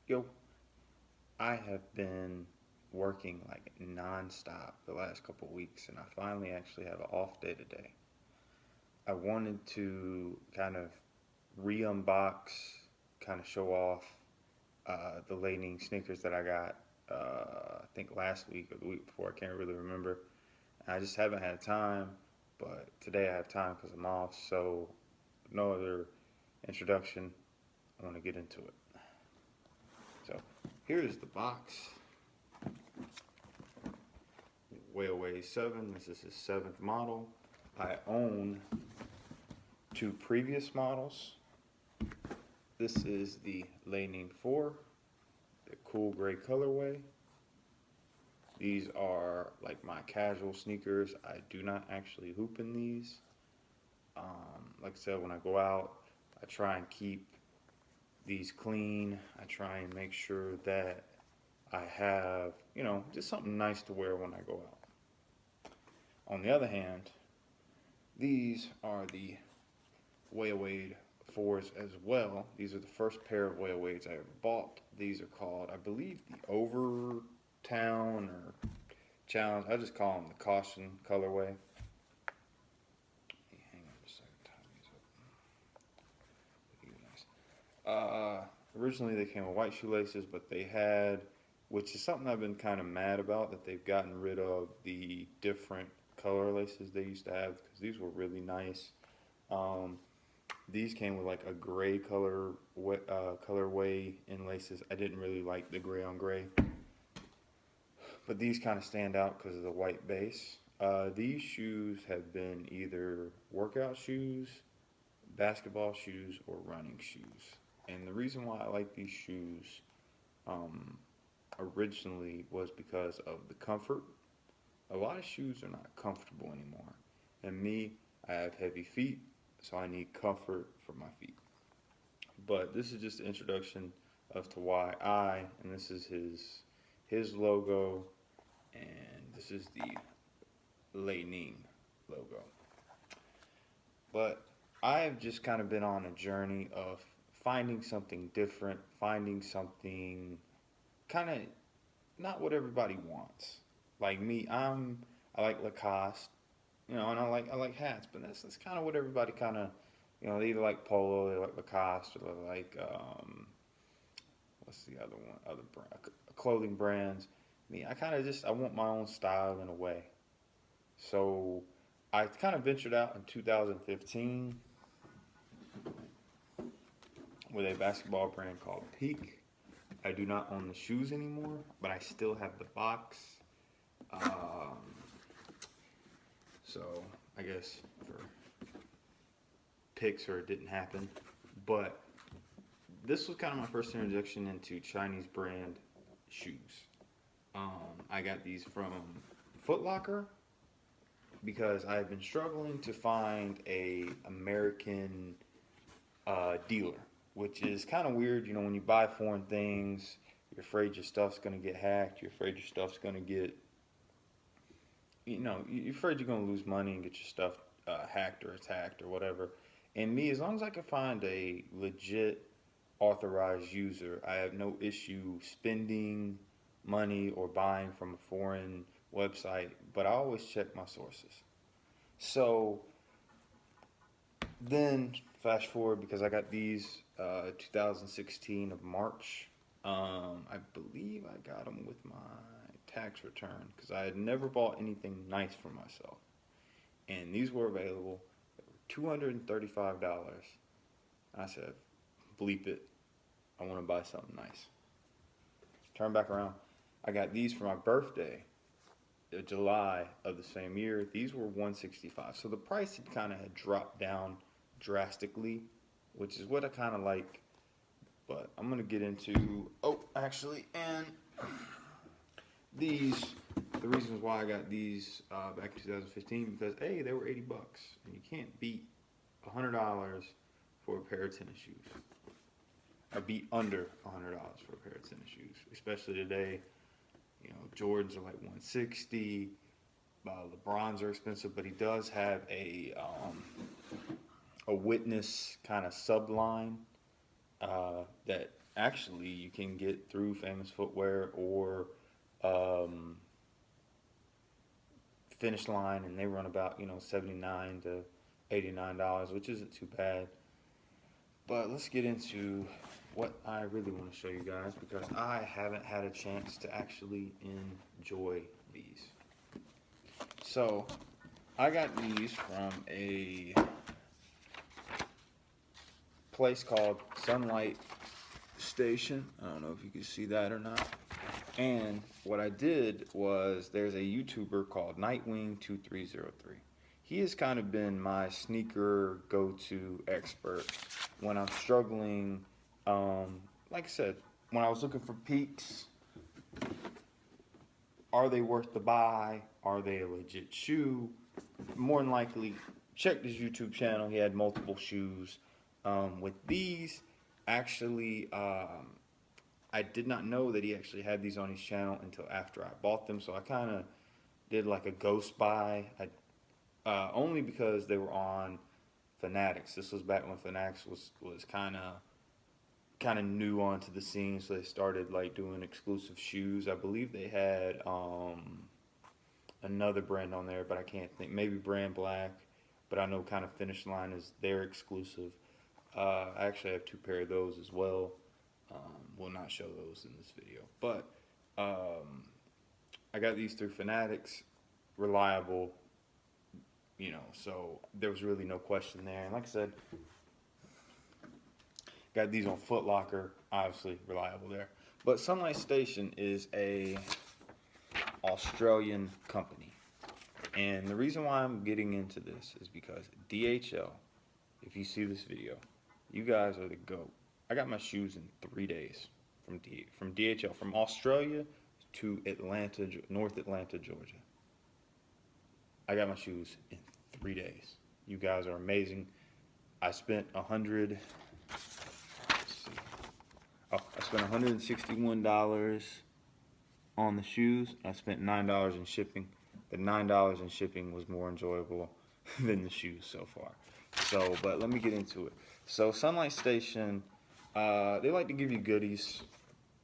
Yo, I have been working like nonstop the last couple weeks, and I finally actually have an off day today. I wanted to kind of re-unbox, kind of show off the li-ning sneakers that I got. I think last week or the week before. I can't really remember. I just haven't had time, but today I have time because I'm off. So, no other introduction. I want to get into it. So, here's the box. WoW7. This is his seventh model. I own two previous models. This is the li-ning 4, the cool gray colorway. These are like my casual sneakers. I do not actually hoop in these. Like I said, when I go out, I try and keep these clean. I try and make sure that I have, just something nice to wear when I go out. On the other hand, these are the WoW4s as well. These are the first pair of WoW8s I ever bought. These are called, I believe, the Overtown or Challenge. I just call them the Caution colorway. Hang on a second, tie these up. Nice. Originally they came with white shoelaces, but they had, which is something I've been kind of mad about, that they've gotten rid of the different color laces they used to have, because these were really nice. These came with like a gray colorway in laces. I didn't really like the gray on gray, but these kind of stand out because of the white base. These shoes have been either workout shoes, basketball shoes, or running shoes. And the reason why I like these shoes originally was because of the comfort. A lot of shoes are not comfortable anymore. And me, I have heavy feet, so I need comfort for my feet. But this is just an introduction of to why and this is his logo, and this is the li-ning logo. But I've just kind of been on a journey of finding something different, finding something kind of not what everybody wants. Like me, I like Lacoste, and I like hats, but that's kind of what everybody kind of, they either like polo, they like Lacoste, or they like what's the other one, other brand, clothing brands. Me, I kind of just I want my own style in a way. So I kind of ventured out in 2015 with a basketball brand called Peak. I do not own the shoes anymore, but I still have the box. Um, so I guess for picks or it didn't happen, but this was kind of my first introduction into Chinese brand shoes. I got these from Foot Locker because I have been struggling to find a American dealer, which is kind of weird. When you buy foreign things, you're afraid your stuff's gonna get hacked. You're afraid your stuff's gonna get, you're afraid you're gonna lose money and get your stuff hacked or attacked or whatever. And me, as long as I can find a legit authorized user, I have no issue spending money or buying from a foreign website. But I always check my sources. So then flash forward because I got these 2016 of March. I believe I got them with my tax return because I had never bought anything nice for myself, and these were available. They were $235. I said, bleep it. I want to buy something nice. Turn back around. I got these for my birthday, July of the same year. These were $165. So the price had kind of dropped down drastically, which is what I kind of like. But I'm going to get into, and these, the reasons why I got these back in 2015, because A, they were $80, and you can't beat $100 for a pair of tennis shoes. Or beat under $100 for a pair of tennis shoes, especially today. Jordans are like 160. LeBrons are expensive, but he does have a Witness kind of subline that actually you can get through Famous Footwear or um, Finish Line, and they run about $79 to $89, which isn't too bad. But let's get into what I really want to show you guys because I haven't had a chance to actually enjoy these. So I got these from a place called Sunlight Station. I don't know if you can see that or not. And what I did was there's a YouTuber called Nightwing2303. He has kind of been my sneaker go-to expert when I'm struggling. Like I said, when I was looking for peaks, are they worth the buy? Are they a legit shoe? More than likely, check his YouTube channel. He had multiple shoes. With these, actually, I did not know that he actually had these on his channel until after I bought them. So I kind of did like a ghost buy. Only because they were on Fanatics. This was back when Fanatics was kind of new onto the scene, so they started like doing exclusive shoes. I believe they had another brand on there, but I can't think. Maybe Brand Black, but I know kind of Finish Line is their exclusive. I actually have two pair of those as well. Will not show those in this video, but I got these through Fanatics, reliable. So there was really no question there. And like I said, got these on Foot Locker, obviously reliable there. But Sunlight Station is a Australian company. And the reason why I'm getting into this is because DHL, if you see this video, you guys are the GOAT. I got my shoes in 3 days from DHL, from Australia to North Atlanta, Georgia. I got my shoes in 3 days. You guys are amazing. I spent $161 on the shoes. I spent $9 in shipping. The $9 in shipping was more enjoyable than the shoes so far. So, but let me get into it. So, Sunlight Station, they like to give you goodies.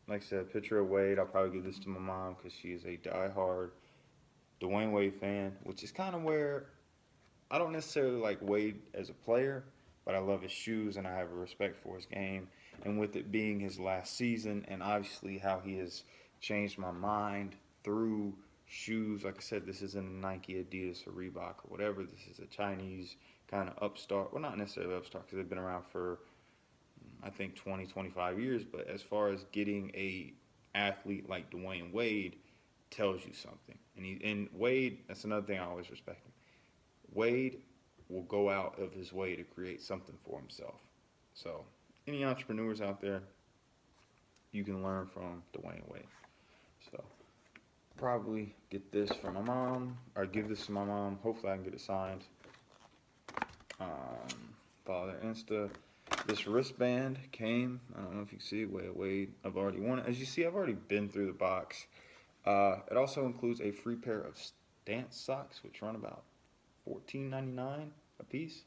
Like I said, picture of Wade. I'll probably give this to my mom because she is a diehard Dwayne Wade fan, which is kind of where I don't necessarily like Wade as a player, but I love his shoes and I have a respect for his game. And with it being his last season and obviously how he has changed my mind through shoes, like I said, this isn't a Nike, Adidas, or Reebok or whatever. This is a Chinese kind of upstart. Well, not necessarily upstart because they've been around for, I think, 20, 25 years. But as far as getting a athlete like Dwayne Wade tells you something. And Wade, that's another thing I always respect him. Wade will go out of his way to create something for himself. So, any entrepreneurs out there, you can learn from Dwayne Wade. So, probably get this from my mom, or give this to my mom. Hopefully, I can get it signed. Follow their Insta. This wristband came. I don't know if you can see it. Wade. I've already worn it. As you see, I've already been through the box. It also includes a free pair of Stance socks, which run about $14.99 a piece.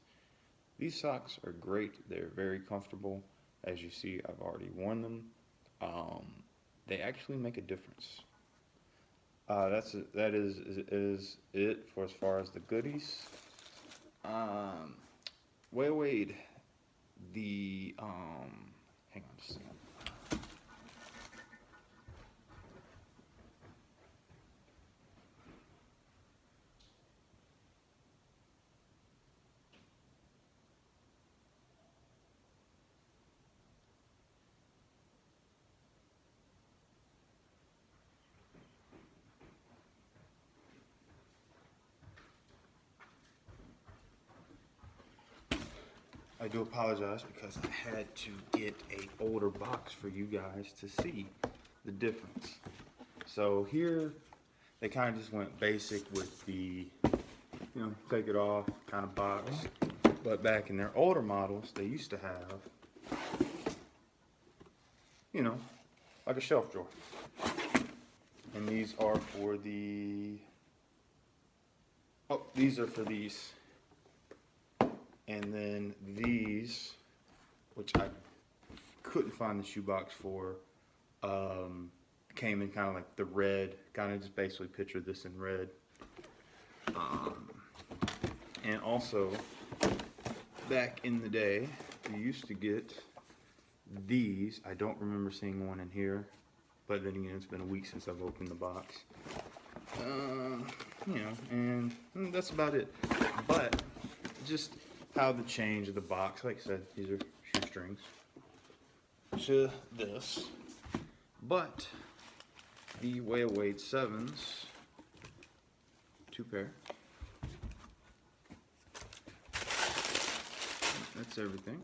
These socks are great. They're very comfortable. As you see, I've already worn them. They actually make a difference. That is it for as far as the goodies. Wade, the hang on just a second. I do apologize because I had to get an older box for you guys to see the difference. So here, they kind of just went basic with the, take it off kind of box. But back in their older models, they used to have, like a shelf drawer. And these are for these are for these. And then these, which I couldn't find the shoebox for. Came in kind of like the red, kind of just basically picture this in red. And also, back in the day, we used to get these. I don't remember seeing one in here, but then again, it's been a week since I've opened the box. And that's about it. But just how the change of the box, like I said, these are shoestrings to this. But the WoW7s, 2 pair. That's everything.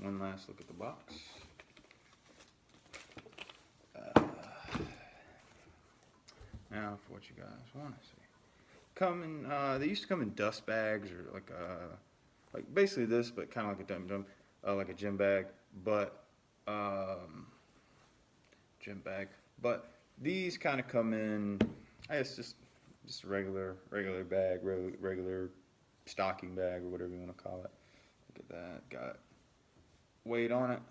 One last look at the box. Now for what you guys want to see. They used to come in dust bags or like basically this, but kind of like a like a gym bag, but But these kind of come in, I guess just a regular bag, regular stocking bag or whatever you want to call it. Look at that, got weight on it.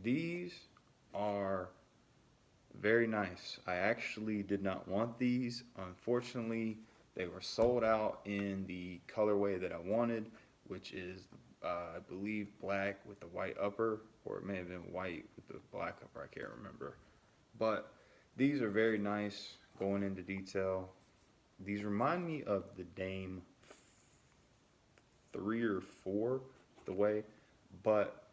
These are very nice. I actually did not want these. Unfortunately, they were sold out in the colorway that I wanted, which is, I believe, black with the white upper, or it may have been white with the black upper, I can't remember. But these are very nice, going into detail. These remind me of the Dame 3 or 4, the way, but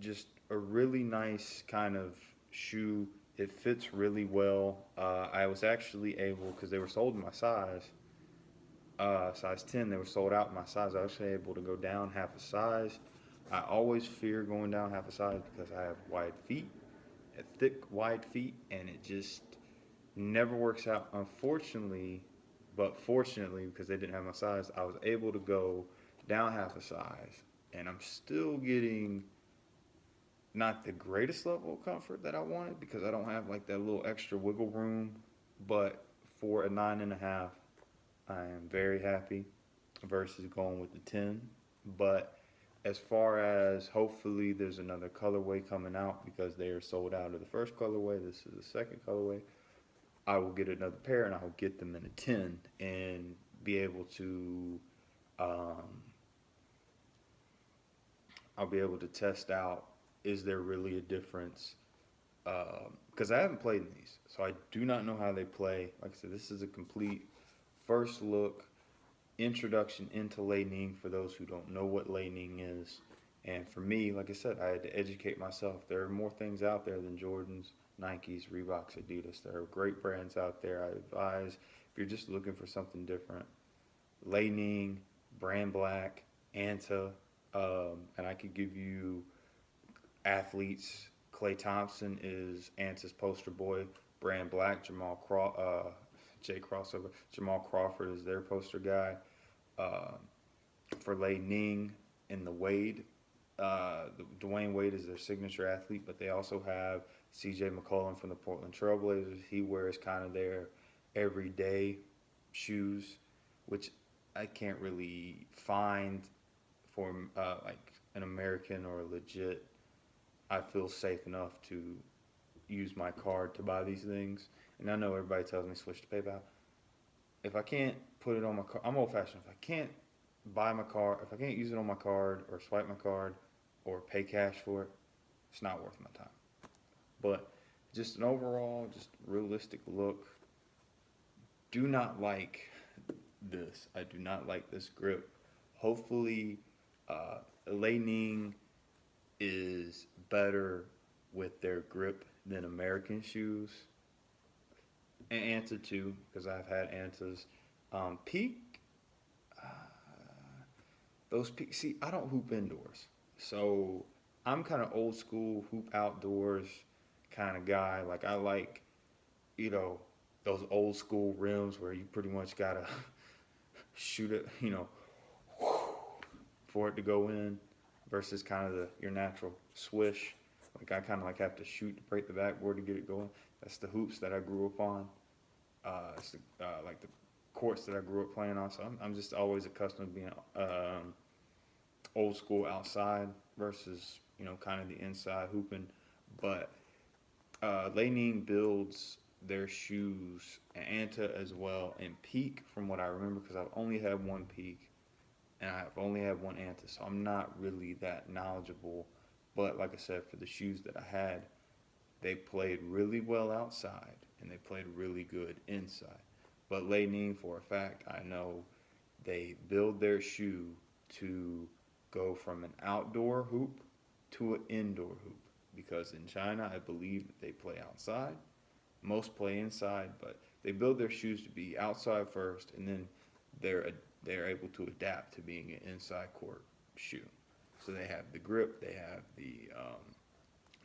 just a really nice kind of shoe. It fits really well. I was actually able, because they were sold in my size 10, they were sold out in my size. I was actually able to go down half a size. I always fear going down half a size because I have wide feet, thick, wide feet, and it just never works out, unfortunately. But fortunately, because they didn't have my size, I was able to go down half a size, and I'm still getting not the greatest level of comfort that I wanted because I don't have like that little extra wiggle room. But for a 9.5, I am very happy versus going with the 10. But as far as, hopefully there's another colorway coming out because they are sold out of the first colorway. This is the second colorway. I will get another pair and I will get them in a 10 and be able to, I'll be able to test out, is there really a difference? Because I haven't played in these, so I do not know how they play. Like I said, this is a complete first look, introduction into li-ning for those who don't know what li-ning is. And for me, like I said, I had to educate myself. There are more things out there than Jordans, Nikes, Reeboks, Adidas. There are great brands out there. I advise, if you're just looking for something different, li-ning, Brand Black, Anta, and I could give you athletes. Klay Thompson is Anta's poster boy. Brand Black, Jay Crossover. Jamal Crawford is their poster guy. For li-ning and the Wade, Dwayne Wade is their signature athlete, but they also have CJ McCollum from the Portland Trailblazers. He wears kind of their everyday shoes, which I can't really find for like an American or legit. I feel safe enough to use my card to buy these things. And I know everybody tells me switch to PayPal. If I can't put it on my card, I'm old fashioned. If I can't buy my card, if I can't use it on my card or swipe my card or pay cash for it, it's not worth my time. But just an overall, just realistic look. Do not like this. I do not like this grip. Hopefully, li-ning is better with their grip than American shoes. And Anta too, because I've had Antas. Peak, those Peak, see, I don't hoop indoors. So I'm kind of old school, hoop outdoors kind of guy. Like I like, those old school rims where you pretty much gotta shoot it, for it to go in versus kind of your natural swish. Like I kind of like have to shoot to break the backboard to get it going. That's the hoops that I grew up on. It's like the courts that I grew up playing on. So I'm just always accustomed to being old school outside versus kind of the inside hooping. But li-ning builds their shoes and Anta as well and peak from what I remember because I've only had one peak and I've only had one Anta, so I'm not really that knowledgeable. But like I said, for the shoes that I had, they played really well outside and they played really good inside. But li-ning, for a fact, I know they build their shoe to go from an outdoor hoop to an indoor hoop because in China, I believe that they play outside. Most play inside, but they build their shoes to be outside first, and then they're they're able to adapt to being an inside court shoe. So they have the grip, they have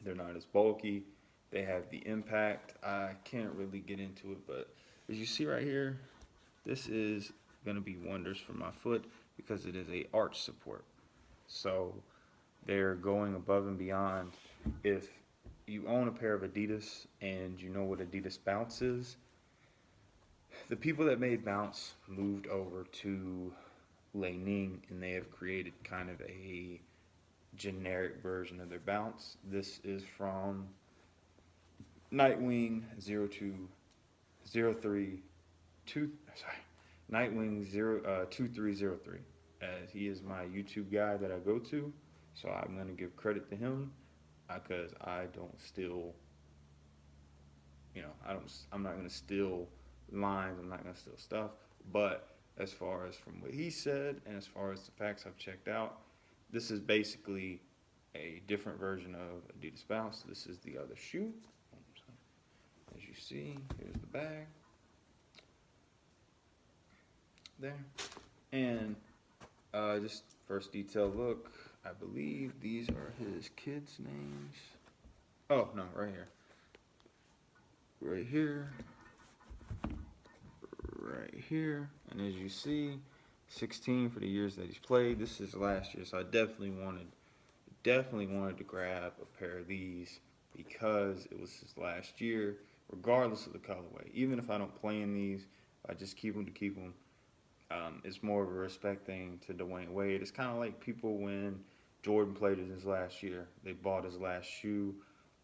they're not as bulky, they have the impact. I can't really get into it, but as you see right here, this is going to be wonders for my foot because it is a arch support. So they're going above and beyond. If you own a pair of Adidas and you know what Adidas Bounce is, the people that made Bounce moved over to li-ning and they have created kind of a generic version of their Bounce. This is from Nightwing 2303, as he is my YouTube guy that I go to. So I'm gonna give credit to him because I don't steal. I'm not gonna steal lines. I'm not gonna steal stuff. But as far as from what he said, and as far as the facts I've checked out, this is basically a different version of Adidas Bounce. This is the other shoe. As you see, here's the bag. There. And just first detailed look, I believe these are his kids' names. Oh, no, right here. Right here. Right here. And as you see, 16 for the years that he's played. This is last year, so I definitely wanted to grab a pair of these because it was his last year, regardless of the colorway. Even if I don't play in these, I just keep them to keep them. It's more of a respect thing to Dwayne Wade. It's kind of like people when Jordan played in his last year, they bought his last shoe,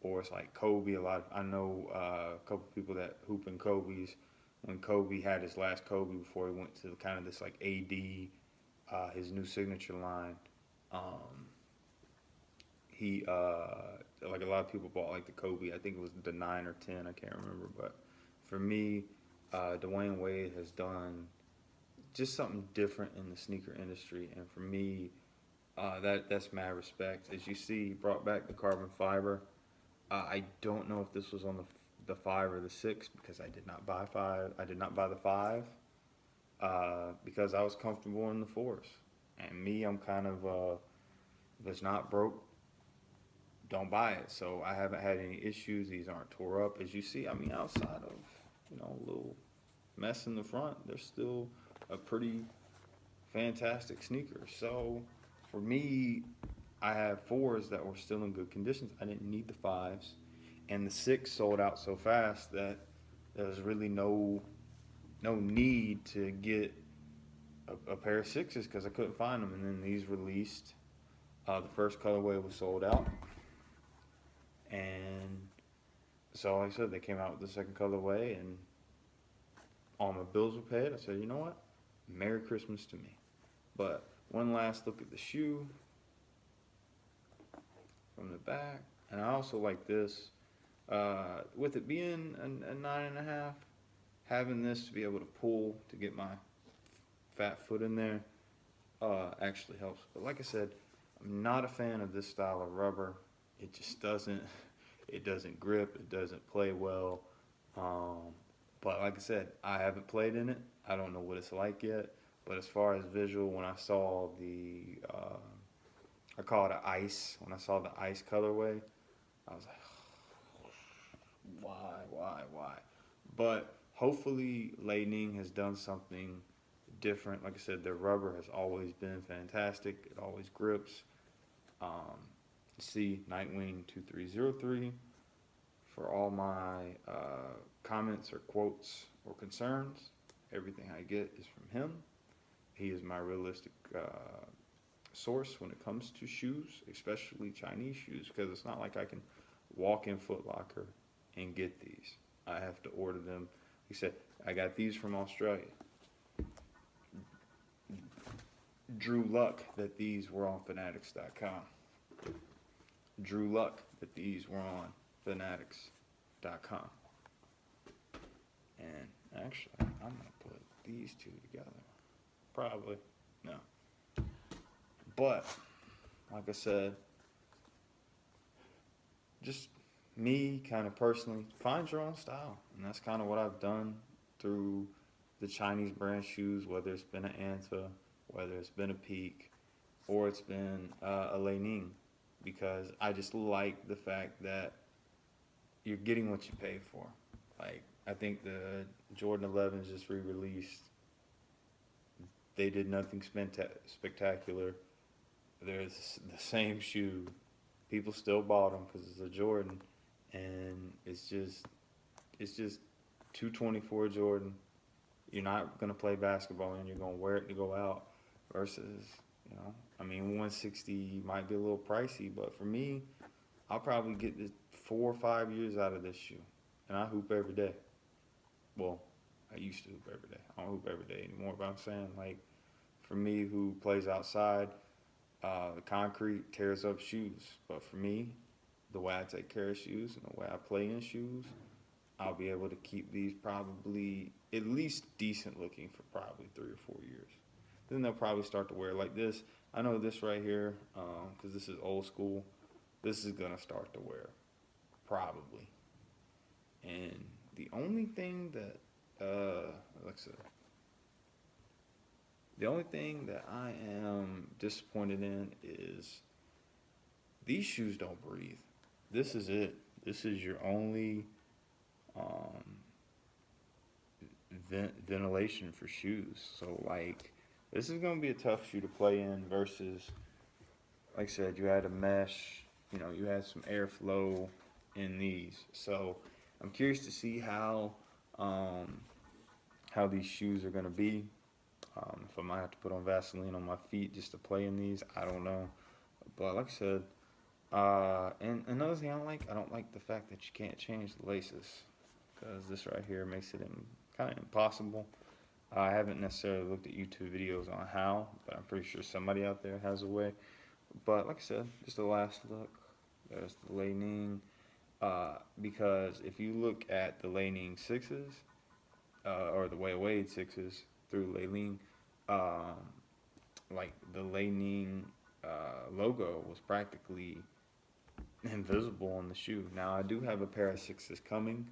or it's like Kobe. I know a couple people that hoop in Kobe's. When Kobe had his last Kobe before he went to kind of this like AD, his new signature line. He like a lot of people bought like the Kobe. I think it was the 9 or 10. I can't remember, but for me, Dwayne Wade has done just something different in the sneaker industry, and for me, that's mad respect. As you see, he brought back the carbon fiber. I don't know if this was on the 5 or the 6 because I did not buy 5. I did not buy the 5 because I was comfortable in the 4s. And me, I'm kind of if it's not broke, don't buy it. So I haven't had any issues. These aren't tore up. As you see, I mean, outside of a little mess in the front, they're still a pretty fantastic sneaker. So for me, I have 4s that were still in good conditions. I didn't need the 5s, and the 6 sold out so fast that there was really no need to get a pair of 6s because I couldn't find them. And then these released. The first colorway was sold out, and so like I said, they came out with the second colorway, and all my bills were paid. I said, you know what? Merry Christmas to me. But one last look at the shoe from the back, and I also like this. With it being a 9.5, having this to be able to pull to get my fat foot in there actually helps. But like I said, I'm not a fan of this style of rubber. It just doesn't grip. It doesn't play well. But like I said, I haven't played in it. I don't know what it's like yet. But as far as visual, when I saw I call it an ice. When I saw the ice colorway, I was like, why? But hopefully, li-ning has done something different. Like I said, their rubber has always been fantastic. It always grips. See Nightwing 2303 for all my comments or quotes or concerns. Everything I get is from him. He is my realistic source when it comes to shoes, especially Chinese shoes, because it's not like I can walk in Foot Locker and get these. I have to order them. He said, I got these from Australia. Drew luck that these were on fanatics.com. Drew luck that these were on fanatics.com. And actually, I'm going to put these two together. Probably. No. But, like I said, just me kind of personally, find your own style. And that's kind of what I've done through the Chinese brand shoes, whether it's been an Anta, whether it's been a Peak, or it's been a li-ning, because I just like the fact that you're getting what you pay for. Like, I think the Jordan 11s just re-released. They did nothing spectacular. There's the same shoe. People still bought them because it's a Jordan, and it's just 224 Jordan. You're not gonna play basketball and you're gonna wear it to go out. Versus, I mean, 160 might be a little pricey, but for me, I'll probably get the 4 or 5 years out of this shoe, and I hoop every day. Well, I used to hoop every day. I don't hoop every day anymore, but I'm saying, like, for me who plays outside, the concrete tears up shoes. But for me, the way I take care of shoes and the way I play in shoes, I'll be able to keep these probably at least decent looking for probably 3 or 4 years. Then they'll probably start to wear like this. I know this right here, because this is old school, this is going to start to wear, probably. And the only thing that, the only thing that I am disappointed in is these shoes don't breathe. This is it. This is your only ventilation for shoes. So, like, this is going to be a tough shoe to play in versus, like I said, you had a mesh, you had some airflow in these. So, I'm curious to see how these shoes are going to be. If I might have to put on Vaseline on my feet just to play in these, I don't know. But like I said, and another thing I don't like the fact that you can't change the laces, because this right here makes it kind of impossible. I haven't necessarily looked at YouTube videos on how, but I'm pretty sure somebody out there has a way. But like I said, just the last look. There's the li-ning. Because if you look at the li-ning 6s, or the Wade 6s through li-ning, like the li-ning logo was practically invisible on the shoe. Now I do have a pair of 6s coming.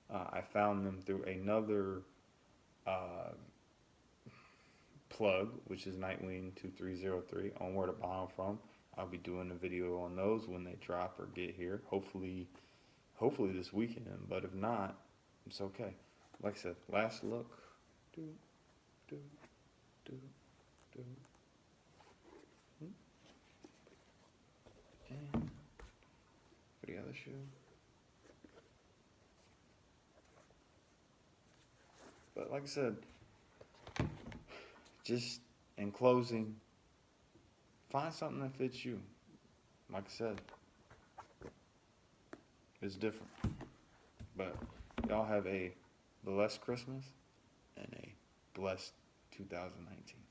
I found them through another plug, which is Nightwing 2303, on where to buy them from. I'll be doing a video on those when they drop or get here. Hopefully this weekend. But if not, it's okay. Like I said, last look. And for the other shoe. But like I said, just in closing, find something that fits you. Like I said, it's different. But y'all have a blessed Christmas and a blessed 2019.